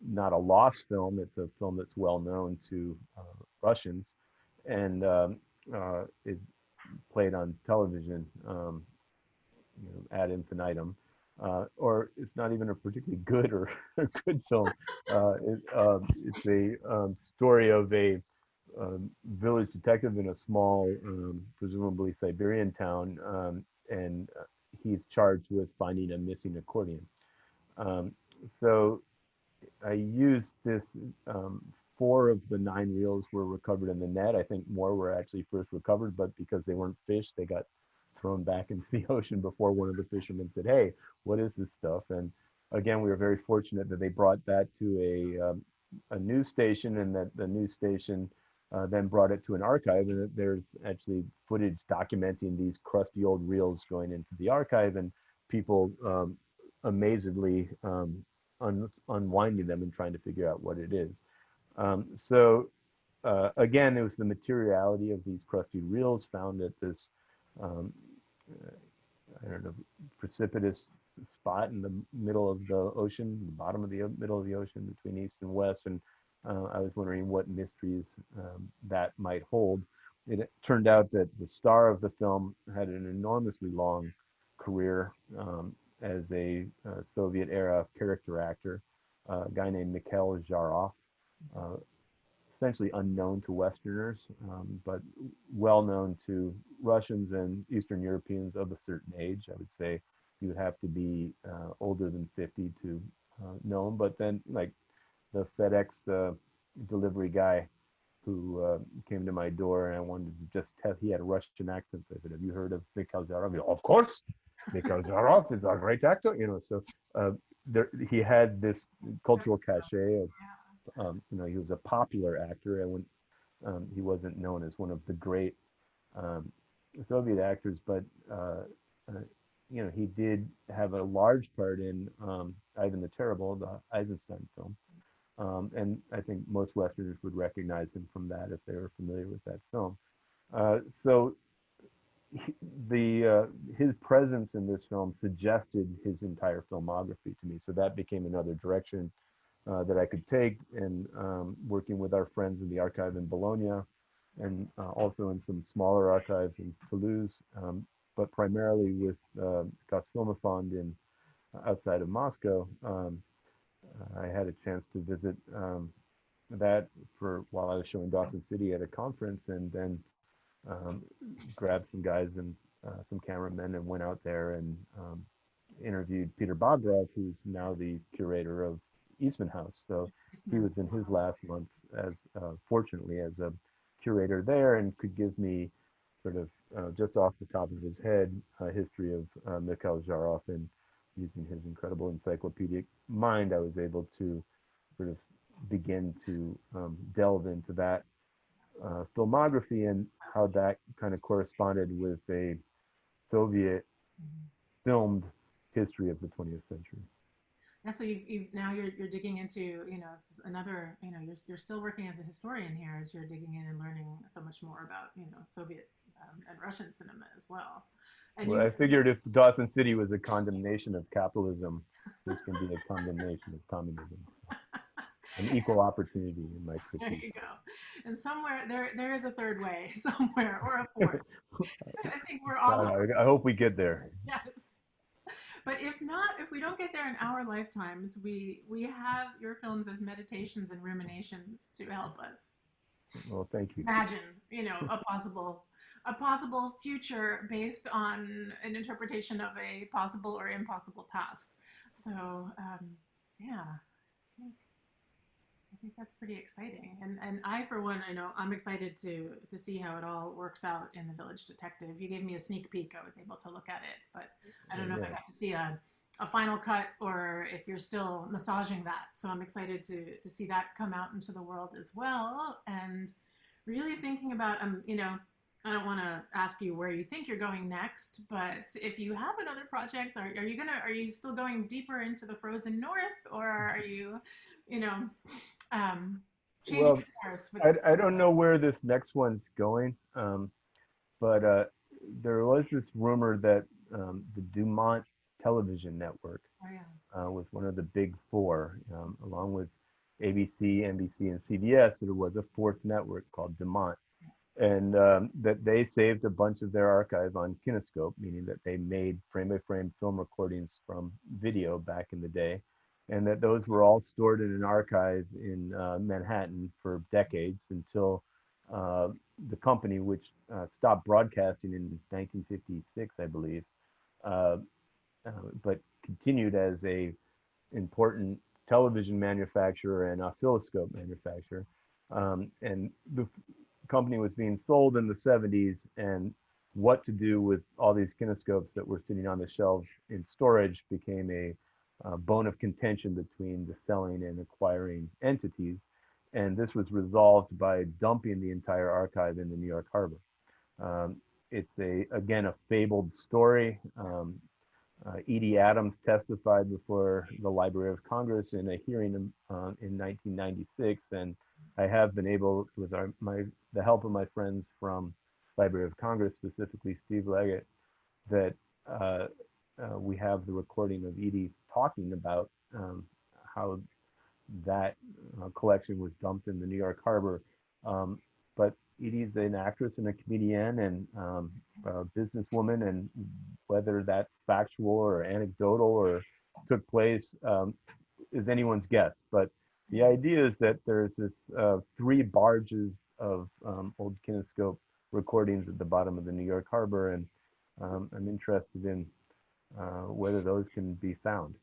Not a lost film. It's a film that's well known to Russians, and is played on television, you know, ad infinitum. Or it's not even a particularly good or good film. It's a story of a village detective in a small, presumably Siberian town, and he's charged with finding a missing accordion. Um, so I used this. Four of the nine reels were recovered in the net. I think more were actually first recovered, but because they weren't fish, they got thrown back into the ocean before one of the fishermen said, "Hey, what is this stuff?" And again, we were very fortunate that they brought that to a news station, and that the news station then brought it to an archive, and that there's actually footage documenting these crusty old reels going into the archive, and people amazedly unwinding them and trying to figure out what it is. So again, it was the materiality of these crusty reels found at this, um, I don't know, precipitous spot in the middle of the ocean, the bottom of the middle of the ocean between east and west. And I was wondering what mysteries that might hold. It turned out that the star of the film had an enormously long career. as a Soviet era character actor, a guy named Mikhail Zharov, uh, essentially unknown to Westerners, but well known to Russians and Eastern Europeans of a certain age. I would say you would have to be older than 50 to know him. But then, like the FedEx delivery guy who came to my door and I wanted to just test, he had a Russian accent. So I said, "Have you heard of Mikhail Zarov?" Of course, Mikhail Zarov is a great actor, you know. So he had this cultural cachet of, he was a popular actor, and when he wasn't known as one of the great um, Soviet actors, but uh, he did have a large part in Ivan the Terrible, the Eisenstein film. And I think most Westerners would recognize him from that if they were familiar with that film. So his presence in this film suggested his entire filmography to me. So that became another direction that I could take, and working with our friends in the archive in Bologna, and also in some smaller archives in Toulouse, but primarily with Gosfilmofond in outside of Moscow. I had a chance to visit that for while I was showing Dawson City at a conference, and then um, grabbed some guys and some cameramen and went out there and interviewed Peter Bogrov, who's now the curator of Eastman House. So he was in his last month as fortunately as a curator there, and could give me sort of just off the top of his head a history of Mikhail Zharov, and using his incredible encyclopedic mind, I was able to sort of begin to delve into that filmography and how that kind of corresponded with a Soviet filmed history of the 20th century. Yeah, so you've now you're digging into, another, you're still working as a historian here as you're digging in and learning so much more about, Soviet and Russian cinema as well. And Well, you, I figured if Dawson City was a condemnation of capitalism, this can be a condemnation of communism. An equal opportunity in my there critique. you go. And somewhere there is a third way somewhere, or a fourth. I think we're all God, I hope we get there. yes. But if not, if we don't get there in our lifetimes, we have your films as meditations and ruminations to help us Well, thank you. imagine, a possible future based on an interpretation of a possible or impossible past. So yeah, I think that's pretty exciting. And I, for one, I know I'm excited to see how it all works out in The Village Detective. You gave me a sneak peek. I was able to look at it, but I don't know if I Yeah. got to see a final cut or if you're still massaging that. So I'm excited to see that come out into the world as well. And really thinking about, I don't want to ask you where you think you're going next, but if you have another project, are you still going deeper into the frozen north, or are you, you know, changing Well, course with I don't know where this next one's going, but there was this rumor that the Dumont television network oh yeah. was one of the big four, along with ABC, NBC, and CBS. There was a fourth network called Dumont, and that they saved a bunch of their archive on kinescope, meaning that they made frame-by-frame film recordings from video back in the day, and that those were all stored in an archive in Manhattan for decades until uh, the company, which stopped broadcasting in 1956, I believe, uh, but continued as a important television manufacturer and oscilloscope manufacturer. And the company was being sold in the 70s, and what to do with all these kinescopes that were sitting on the shelves in storage became a bone of contention between the selling and acquiring entities. And this was resolved by dumping the entire archive in the New York Harbor. Um, it's again, a fabled story. Edie Adams testified before the Library of Congress in a hearing in 1996, and I have been able, with the help of my friends from Library of Congress, specifically Steve Leggett, that uh, we have the recording of Edie talking about how that collection was dumped in the New York Harbor. Um, but Edie's an actress and a comedian and a businesswoman, and whether that's factual or anecdotal or took place is anyone's guess. But the idea is that there's this 3 barges of old kinescope recordings at the bottom of the New York Harbor, and I'm interested in whether those can be found.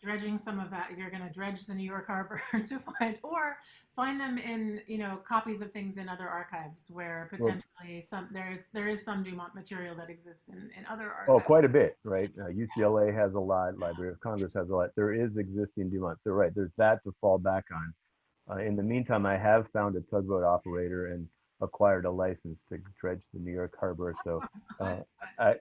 Dredging some of that, you're going to dredge the New York Harbor to find, or find them in, copies of things in other archives where Well, potentially there is some Dumont material that exists in other oh, archives. quite a bit, right? UCLA has a lot, Library of Congress has a lot. There is existing Dumont. So, right, there's that to fall back on. In the meantime, I have found a tugboat operator and acquired a license to dredge the New York Harbor. So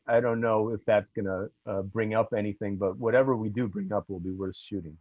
I don't know if that's going to bring up anything, but whatever we do bring up will be worth shooting.